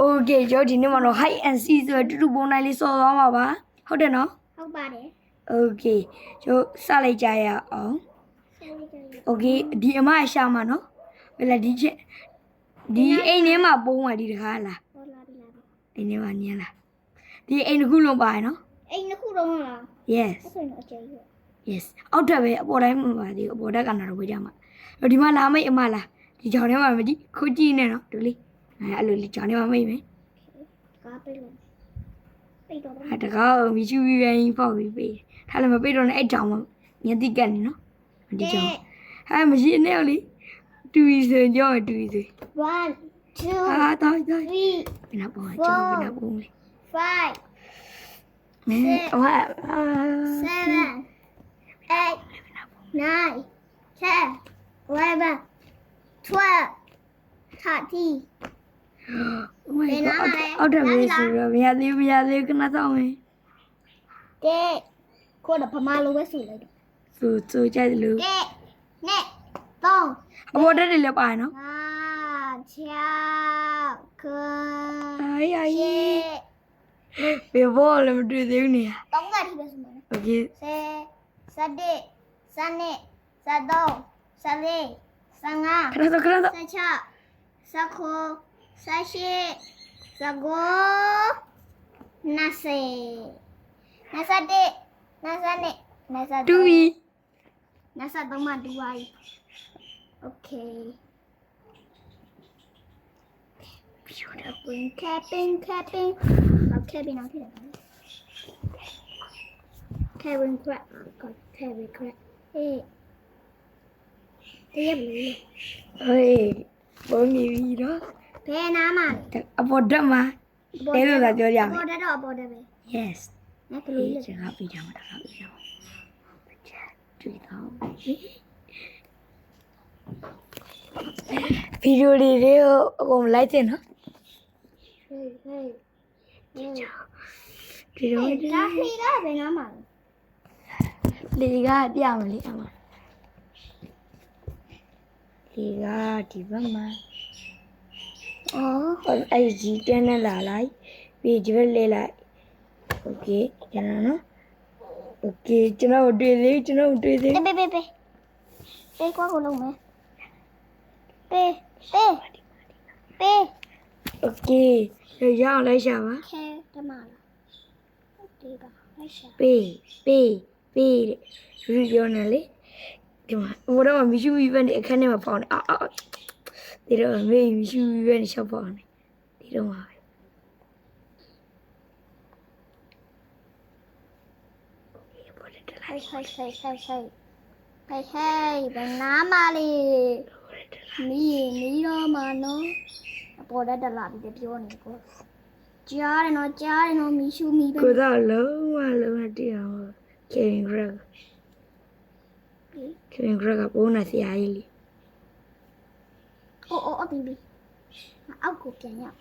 Okay ကျော်ဒီနေ့မှာတော့ hide and seek ဆိုတဲ့တူတူပုံတိုင်းလေးစော်သွားမှာပါဟုတ်တယ်နော်ဟုတ်ပါတယ် Okay ကျော်စလိုက်ကြရအောင် Okay ဒီအမရှာမှာနော်ဘယ်လဲဒီချက်ဒီအိမ်ထဲမှာပုံးပါဒီတခါလား ဟောလာပြီလား အိမ်ထဲမှာညင်းလားဒီအိမ်တစ်ခုလုံးပါရနော် အိမ်တစ်ခုလုံးလား Yes အဲ့ဆိုရင်အကျဉ်းရ Yes အောက်ထပ်ပဲအပေါ်တိုင်းမှာပါဒီအပေါ်တက်ကတော့ဝေးကြမှာဒီမှာလာမိတ်အမလားဒီကြောင်ထဲမှာမကြည့်ခုကြည့်နေနော်ဒီလေးအဲ့လိုလေးကြောင်ထဲမှာမိတ်မယ် ကားပိတ်လို့ပိတ်တော့ အဲ့တကားမီချူပြီးပဲပေါက်ပြီးပေးထားလည်းမပိတ်တော့နဲ့အဲ့ကြောင်မှာညတိကတ်နေနော်ဒီကြောင်ဟာမရှိနဲ့လေတူရီဆိုကြောင်တူရီဆို 1 2 ဟာတော့တော့ 3 ဘယ်နာပေါ်ကြောင်ဘယ်နာပုံလေ 5 မင်းဟော 7 8 9 10 11 12 13 အောက်ထပ်ပဲဆိုတော့မရသေးခဏဆောင်မယ် တဲ့ကိုတော့ဗမာလိုပဲဆိုလိုက်တော့ ဆိုကြတယ်လို့ တဲ့နဲ့3 အပေါ်တက်တယ်လည်းပါနော် 5 6 9 aiဘယ်ဘောလည်းမတွေ့သေးဘူးနေ 30ထိပဲဆိုမှာနော် Okay 10 11 12 13 14 15 ခဏတော့ 16 19 20 တူပြီ 23မှတူပါပြီ Okay capping နောက် capping နောက်ထည့်တယ် Kevin crap က Kevin crap ဟေးတရက်ဘူး ဟေးပုံနေပြီတော့ ဘယ်နားမှာ အပေါ်တက်မှာတဲလို့သာပြောကြမယ် ပေါ်တက်တော့ပေါ်တက်ပဲ Yes ငါကလေး ကျန်ကပြီးကြမှာတခါပြီးကြမှာတွေ့တော့ဗီဒီယိုလေးတွေကိုအကုန်လိုက်တင်နော် ဟေးဒီတော့ ဒါခရီးလားဘယ်နားမှာ လေကပြမလေးအမလေကဒီဘက်မှာအဲ့ဒီတန်းနဲ့လာလိုက်ပြီးဒီဘက်လေးလိုက် Okay ကျန်နော် Okay ကျွန်တော်တွေ့သေးပေးကွာကိုလုံးမယ်ပေး Okay ရအောင်လိုက်ရှာပါ ခဲတမလားဒီပါလိုက်ရှာ ပေးတဲ့လူပြောနေလေဒီမှာဘိုးတော်မရှူပြီးပဲနေအခန်းထဲမှာပေါနေဒီတော့မေးမရှူပြီးပဲနေရှောက်ပေါနေဒီတော့မှာပဲဟိုဘယ်နားမှာလေမီးတော့မှာနော်အပေါ်တက်လာပြီပြောနေကိုကြားတယ်နော်မီးရှူမီးပဲ ကိုတော့လုံးဝတရားဟော Kevin Greg ကပုံနဲ့ဆရာကြီးလေ အိုးပြီအောက်ကိုပြန်ရောက်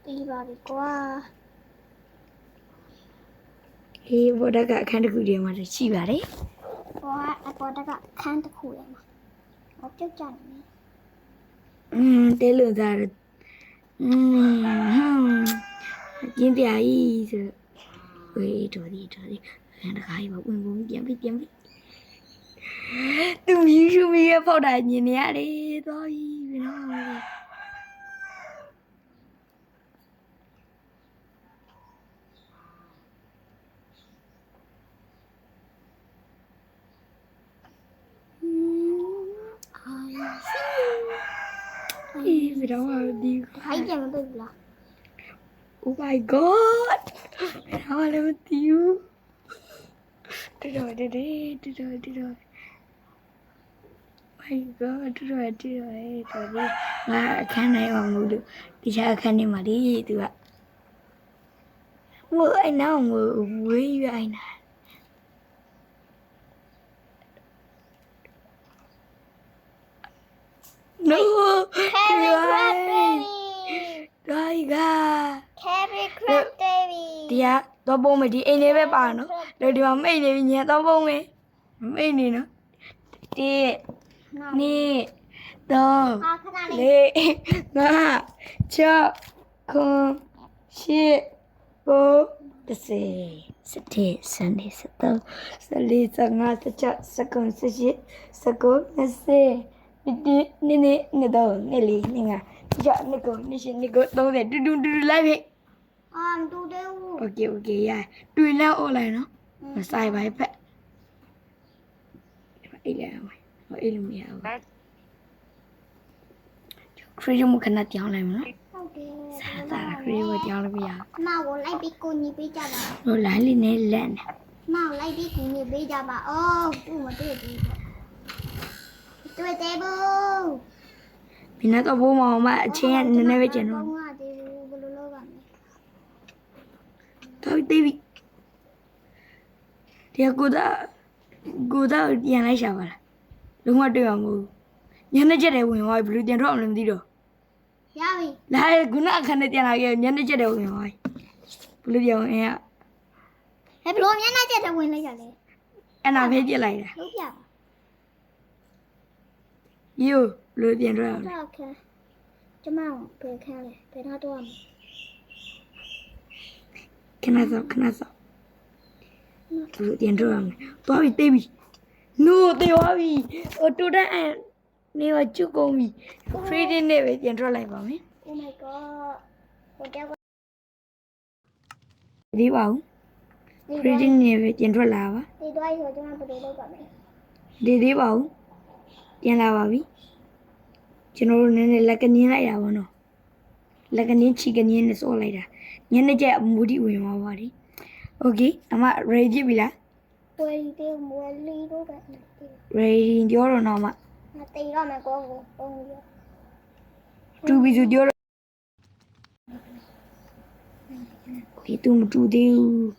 ဒီပါပြီကွာ အေးဘော်ဒကအခန်းတစ်ခုတည်းမှာရှိပါတယ် ဟောအပေါ်တက်ကခန်းတစ်ခုရမှာဟောပြုတ်ကြနေ တဲလို့သားကျင်းပြကြီးဆိုဝေးတော်ဒီအဲ့ဒါခိုင်းပါဝင်ပြန်ပြီသူမြူးရှူမီရဲ့ဖောက်တာညင်နေရတယ်သွားပြီဘယ်တော့အေးဘယ်တော့ဒီ ခိုင်းပြန်မတွေ့ဘူးလား Oh my god ဘယ်တော့လည်းမသိဘူးတော် My god တော်ငါအခန်းနိုင်အောင်လို့ဒီချာအခန်းနေမှာဒီသူကဝိုးအဲ့နောက်ဝေးရအိုင်နာNo Kevin Crab Baby တိုင်းက Kevin Crab Baby ဒီကတော့ပုံမဒီအိမ်လေးပဲပါနော်ဒီမှာမိတ်နေပြီညတော့ပုံမယ်မိတ်နေနော် 1 nào 2 3 à khăn này 4 5 6 9 10 9 10 11 12 13 14 15 16 17 18 19 20 21 22 လိုက်ပြီ à tôi đều โอเคโอเคရတွေ့လဲអော်လိုက်နော်မဆိုင်ပါဖက်အဲ့လေအဲ့လိုမရဘူးခရီးမခဏတောင်းလိုက်မနော် ok စားတာခရီးကိုတောင်းလို့မရ nào lại bị cô nhỉ bị cha bà ဘူးလိုင်းလေးနဲ့လက်နေ nào lại bị cô nhỉ bị cha bà ô tôi mà tôi té bố မင်းတော့ဘိုးမောင်မအချင်းကနည်းနည်းပဲကျန်တော့ không à thì bố lô bà တော့တေးပြီဒီကိုတော့ပြန်လိုက်ရှာပါလားလုံးဝတွေ့အောင်ကိုညနေချက်တယ်ဝင်သွားပြီဘယ်လိုပြန်ထွက်အောင်လဲမသိတော့ ya bị လာခုနအခန်းနဲ့ပြန်လာခဲ့ညနေချက်တယ်ဝင်သွားပြီဘယ်လိုပြောင်းအင်း thế bố nhá nó chết rồi quên lấy cả đấy အဲ့နာဖေးပြစ်လိုက်တာ lúc giờ ယူဘယ်လိုပြန်ထွက်အောင်လဲ ok cho mau về kha này về nó tôi ခဏစောဘယ်လိုပြန်ထွက်အောင်လဲသွားပြီတေးပြီ no တေးသွားပြီဟိုတူတန်းအဲ့နေကကျုပ်ကုန်ပြီ trading နဲ့ပဲပြန်ထွက်လိုက်ပါမယ် oh my god cô cháu ဒီပါဦး trading နဲ့ပဲပြန်ထွက်လာပါ đi đuôi rồi cho nó về đâu cả mẹ ဒီသေးပါဦးပြန်လာပါပြီကျွန်တော်တို့နည်းနည်းလက်ကနင်းလိုက်တာပေါ့နော်လက်ကနင်းချီကနင်းနဲ့စောလိုက်တာညနေကျအမူတီဝင်သွားပါဒီโอเคအမ ready ပြီလား quay tiêu mua ly đâu cả ready ပြောတော့တော့အမ mà tì đó mẹ con gì တူပြီဆိုပြောတော့โอเคသူမတူသေးဘူး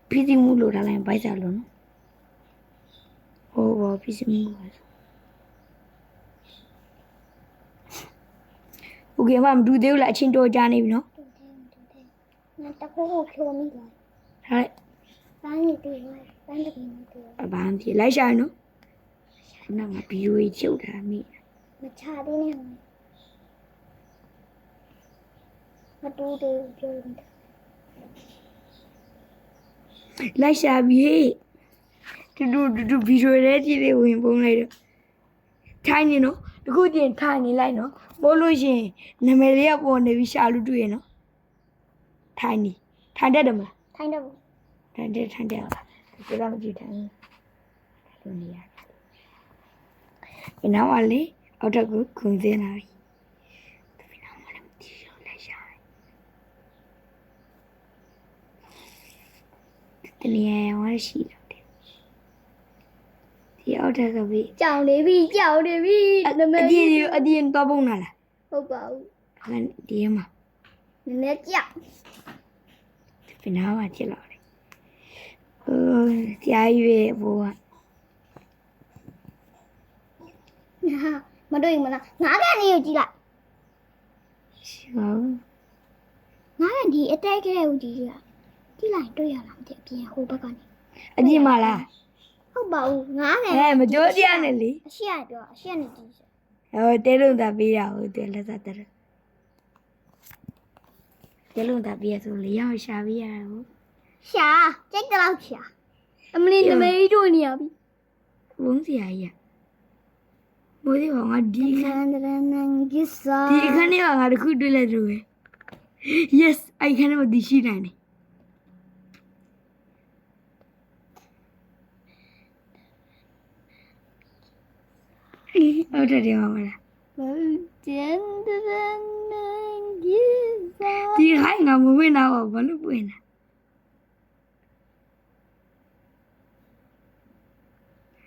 ပြည်သူမှုလို့ထားလိုက်ဘိုက်စားလို့နော်ဟောဘာပြည်သူမှုပါโอเคအမမတူသေးဘူးလားအချင်းတော်ကြနေပြီနော် mẹ ta có một kilo mi rồi ထားလိုက် bán gì tiền rồi bán được gì tiền အဘာမှဖြစ်လိုက်ရှာရနော်ခုနကဗီဒီယိုကြီးချုပ်တာမိ mà cha đi nè mà tu đi chơi လိုက်ရှာပြီတူဗီဒီယိုလေးကြည့်လေးဝင်ပုံးလိုက်တော့ထိုင်းနေနော်တခုချင်းထိုင်းနေလိုက်နော်မို့လို့ရှိရင်နာမည်လေးကပေါ်နေပြီရှာလို့တွေ့ရနော်ထိုင်းတတ်တယ်မလား thay đâu ထိုင်းတယ်ဒါတော့မကြည့်ထိုင်းလို့နေရတယ်ဒီနောက်ပါလေအောက်ထပ်ကိုခုန်စင်းလာပြီဒီနောက်မှလည်းမကြည့်ရလိုက်ရှာတနည်းဝါရှိတယ်ဒီအောက်ထပ်ကပြီ chào đi vi အတင်းတော့ပုံလာလား không bảo ဒီမှာ mẹ chào ဒီနောက်မှဖြစ်လာတယ်ဟိုကြားရွေးဘိုးက mà đừng mà ngã cái gì chị lại ရှိပါဘူး ngã cái gì ở đây cái đâu chị lại tôi làm chuyện kia hô bác con အပြင်မှာလား không bảo ngã này မကြိုးတရားနဲ့လေ xe được xe này chị ဟိုတဲလုံးသာပေးတာဟုတ်တယ်လက်သက်တယ်တဲလုံးသာပေးရဆိုလေရောက်ရှာပေးရတာဟုတ် xả chết cái đâu xả em lên là mấy đôi nè bị ဘုံစီယာကြီးမိုးဒီကောင်ကဒီခန်း năng cái sao ဒီအခန်းထဲမှာငါတခုတွေ့လိုက်တယ်ပဲ yes အဲ့ခန်းထဲမှာဒီရှိနိုင်တယ်ဟုတ်တယ်မလား chân năng cái sao ဒီခိုင်းငါမဝင်တော့ဘာလို့ပွင့်လဲ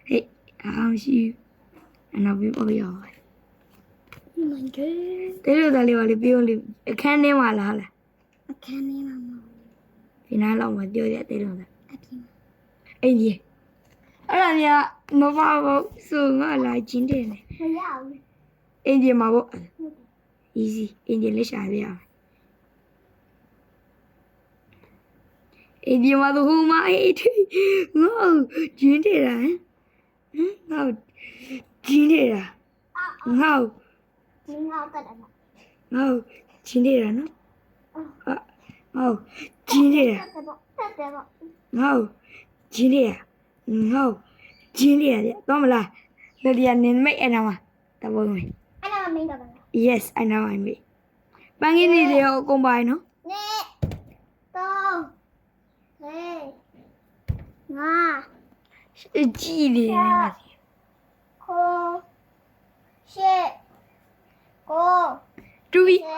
ဟေးအောင်ရှိအနောက်ပြေးပေါ်ရောက် mình cái တဲလို့သားလေးပါလေပြောလေအခန်းထဲမှာလားလား cái này mà ဒီနားလောက်မှာပြောရတဲလို့သား à chị အင်ကြီးအဲ့ဒါများမပါဘူးဆိုငါလာချင်းတယ်နေ mà dạo အင်ကြီးမှာပေါ့ easy အင်ကြီးလက်ရှာပြရမယ်အင်ကြီးမှာတော့ဟိုမှာအေးငါချင်းတယ်လားငါ ကျင်းနေတာငါ့ကို 你好个的嘛， ငါ့ကိုကျင်းနေတာနော်ဟာငါ့ကိုကျင်းနေတာ 这不，这不， ငါ့ကိုကျင်းနေတာငါ့ကိုကျင်းနေတာတဲ့တော့မလားလက်ရနေမိတ်အဲ့နာမှာတဘုံမေ 俺那没得个。 yes I know I made ပန်းကင်းနေတယ်ရောအကုန်ပါနော် 你，东，嘿，我， ကြည့်နေတယ်ငါ 空，谢，公， တူပြီ 谢。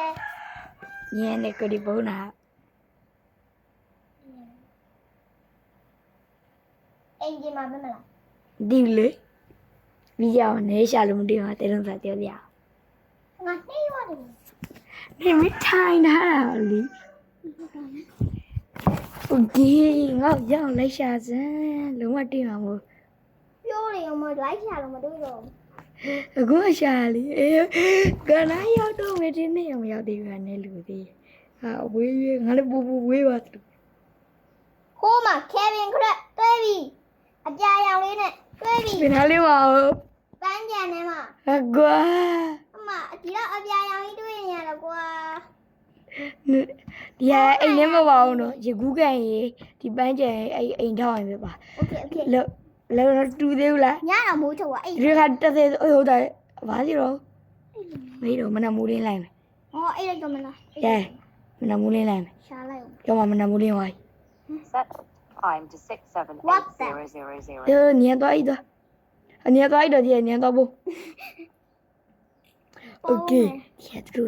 ညနေကလေးပုံးနာ အင်ဂျင်မှာမမလား ဒီလေမိကြောင်နေရှာလို့မတွေ့မှာတဲလုံးစားပြောပြအောင် ငါနှိမ့်ရတယ် နေမထိုင်တာလေโอเคငါရောက်လိုက်ရှာစမ်းလုံးဝတွေ့မှာမဟုတ် ပြောနေအောင်မလိုက်ရှာလို့မတွေ့တော့ အခုရှာလေကနာရောက်တော့မယ်ဒီနေ့မရောက်သေးဘူးနဲ့လူသေးဟာဝေးဝေးငါလည်းပူပူဝေးပါတူ ဟိုးမှာကယ်ဗင်ခရက်တွဲပြီအပြာရောင်လေးနဲ့တွဲပြီ ပြန်လာလေးပါဦး ပန်းကြံထဲမှာ အကွာ အမဒီတော့အပြာရောင်ကြီးတွေ့နေရတော့ကွာ ဒီဟာအိမ်ထဲမှာပါအောင်နော်ရေကူးကန်ရေဒီပန်းကျန်အဲ့အိမ်ထောင်ရင်ပဲပါ โอเคโอเค လောတူသေးဘူးလား ညတော့မိုးချုပ်อ่ะအဲ့ ဒီခါတက်သေးဟုတ်တယ်ဘာစီတော့မေးတော့မနမူးလင်းလိုက်မယ် ဟောအဲ့လိုက်တော့မလား ကဲမနမူးလင်းလိုက်မယ် ရှာလိုက်အောင် ကြောက်မမနမူးလင်းဝိုင်း Set time to 67800. ညံတော့အိတော့ညံတော့အိတော့ဒီညံတော့ဘူးโอเคဒီသူ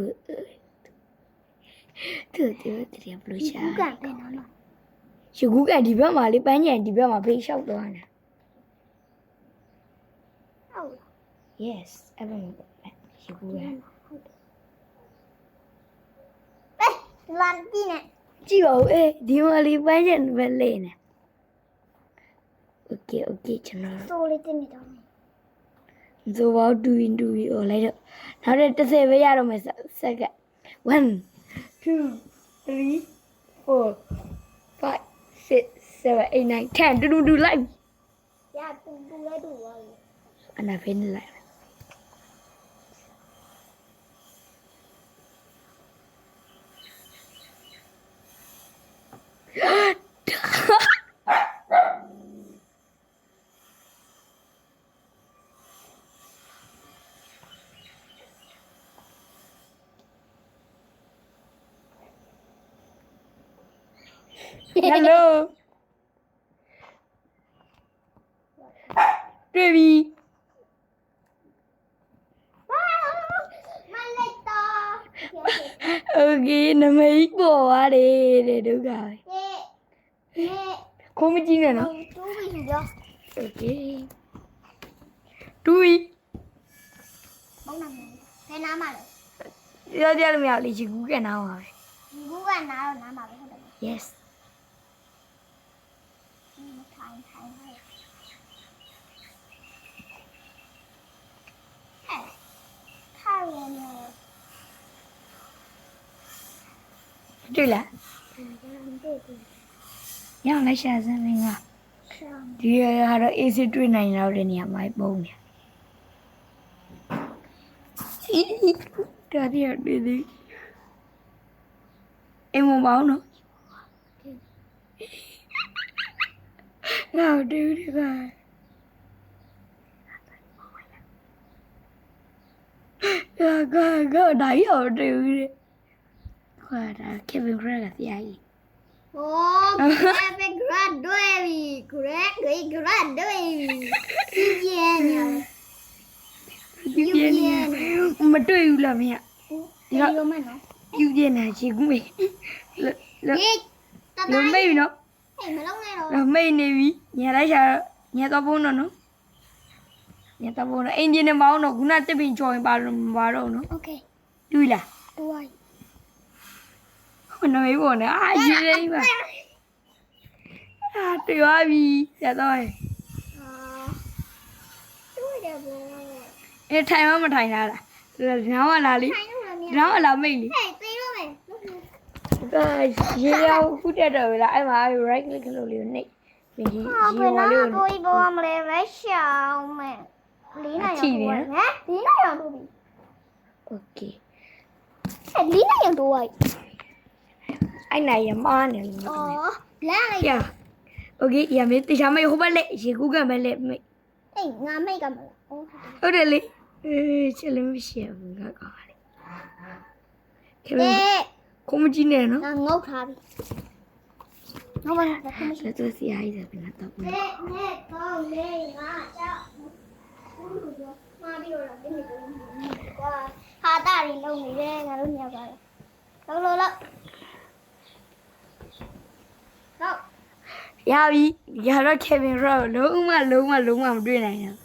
ဘလို့ရှာ ဘူးကန်ပဲနော် ရေကူးကန်ဒီဘက်မှာလေးပန်းကျန်ဒီဘက်မှာဖေးလျှောက်သွားတာ ဟုတ် yes အဲ့ဘက်မှာရေကူးကန် လန်တီနဲ့ ကြည့်ပါဦးဒီမှာလေးပန်းကျန်ပဲလေနေโอเคကျွန်တော် ဆိုလေးတင်နေတော့ ဆိုပါတူရင်ဟိုလိုက်တော့နောက်တဲ့30ပဲရတော့မယ်စက်က1 2 3 4 5 6 7 8 9 10တူလိုက် ရတူလဲတူပါဘူး အနာဖိနေလိုက်Hello တွေ့ပြီ မလိုက်တော့ โอเคနမိတ်ပေါ်သွားတယ်တဲ့ဒုက္ခပဲ ဟေးဟေး ခိုးမကြည့်နဲ့နော် တူးပြီးပြော โอเคတူပြီ မုန်းနာမယ်ဖယ်နားမှာလေ ပြောကြလို့မရဘူးလေချီကူးကန်တော့ပါပဲ ဒီကူကနားတော့နားမှာပဲဟုတ်တယ် yes ထိုင်ထိုင်ဟဲ့ထားရနေ တွေ့လားညောင်းလိုက်ရှာစမ်းမင်းကဒီဟာတော့ AC တွေ့နိုင်တော့တဲ့နေရာမှာပုံနေတော်ရတွေ့သေးအိမ်မပေါင်းနော်ငါတွေ့တယ်ကကဒါရောတွေ့တယ်ခွာတာကေဗင်ဂရကတရားကြီး โอ้แกเป็นกระด้วยบีกระด้วยกระด้วยบีเย็นเนี่ย ပြင်းနေမတွေ့ဘူးလားမင်း ဒီလိုမှနော် ပြူပြင်းနေချီကူးမေး ဒီတ လုံးမေးပြီနော် ဟဲ့မလုံးနဲ့တော့ တော့မေးနေပြီညလိုက်ရှာညတော့ဘုံတော့နော်ညတော့ဘုံတော့အင်ဂျင်နဲ့မောင်းတော့ခုနတစ်ပင်ကြော်ရင်ပါတော့နော် โอเค တွေ့လား တွိုင်း ဟိုနမေးပေါ်နေအာရေးလေးပါအာတွေ့ပါပြီညတော့ အာတွိုင်းတယ်ဘော အဲထိုင်မထိုင်လားနောင်ကလာလေ ထိုင်လို့လားမြန် နောင်ကလာမိတ်လေ ဟဲ့သေးတော့မယ် ဒါရေရောက်ခုတက်တော့ပြီလားအဲ့မှာ right click လုပ်လေးကိုနှိပ်ပြင်ကြီး ဟာ ရေ ဘယ် ဝါ နာ လေးကို တွိုင်းပေါ်မလဲပဲရှောင်းမယ်လေးနိုင် အောင်တို့ပြီ โอเค လေးနိုင်အောင်တို့လိုက် အဲ့နိုင်ရမားနေလို့ အော်လမ်းလိုက် ရโอเคရမေးတခြားမေးဟိုဘက်လက်ရေကူးကမဲ့လက်မေး အေးငါမိတ်ကမလားအော် ဟုတ်တယ်လေချက်လည်းမရှိဘူးငါကောင်းပါလေခေမ အေး ခုမကြည့်နဲ့နော် ငါငုတ်ထားပြီငါမလားခမရှိ လက်တော့စီအားရပဲငါတော့ နဲ့ကောင်းလေးငါကြောက်ဘူးလို့ပြောမှာပြီးတော့လည်းနေဘူးကွာဟာတာရီလုံနေတယ်ငါတို့ညောက်ပါတယ်လောက်လောက် ရပြီရတော့ခေဗင်ရောလုံးဝမတွေ့နိုင်ဘူး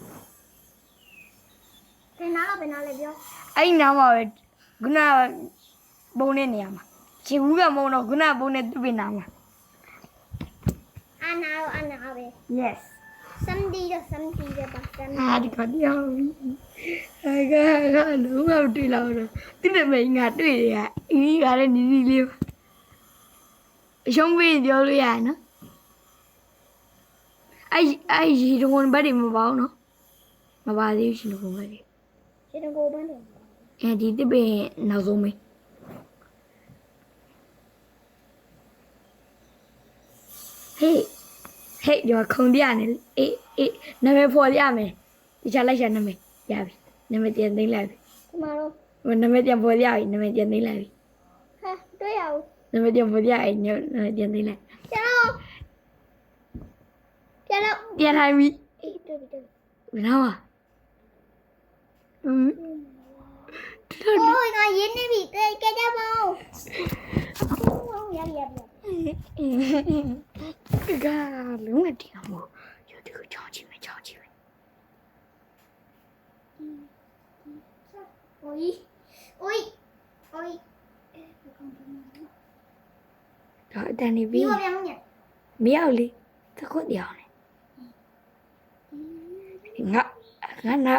ဘယ်နာဘယ်နာလဲပြော အဲ့နားမှာပဲခုနဘုံနဲ့နေရာမှာခြေဘူးကမုံတော့ခုနဘုံနဲ့သူ့ပြင်နာမှာ အနာပဲ yes စမ်ဒီတော့စမ်ဒီပဲပါစမ်ဒီ ဟာဒီကတည်းကအဲ့ကလုံးဝမတွေ့တော့ဘူးသူ့နာမည်ငါတွေ့တယ်ကအင်းကြီးကလည်းနီးနီးလေးအရှုံးပေးပြောလို့ရရနော်အဲ့ရီတော့ဘာတွေမပေါအောင်နော်မပါသေးဘူးရှင်တော့ဘာတွေ ရှင်ကိုပန်းတယ် အဲဒီတစ်ပင်နောက်ဆုံးမေးဟေးဒီမှာခုံပြရနေအေးနာမည်ဖော်ရမယ်ဒီချလိုက်ရှာနာမည်ရပြီနာမည်ပြန်သိမ်းလိုက်ပြီ ဒီမှာတော့ နာမည်ပြန်ဖော်ရပြီနာမည်ပြန်သိမ်းလိုက်ပြီ ဟာတွေ့ရအောင် နာမည်ပြန်ဖော်ရရင်နာမည်ပြန်သိမ်းလိုက် ကျတော့ ပြန်ထိုင်ပြီ အေးတွေ့ပြီ ဘယ်တော့โမှอ้ยငါရင်းနေပြီကြကြမောင်းရရ ကလုံးဝတင်အောင်ယူဒီကိုချောင်းကြည့်မယ် โอ้ย တော့အတန်နေပြီ ပြီးတော့ပြန်မည မရောက်လေသခွတ်တရားနေငါနာ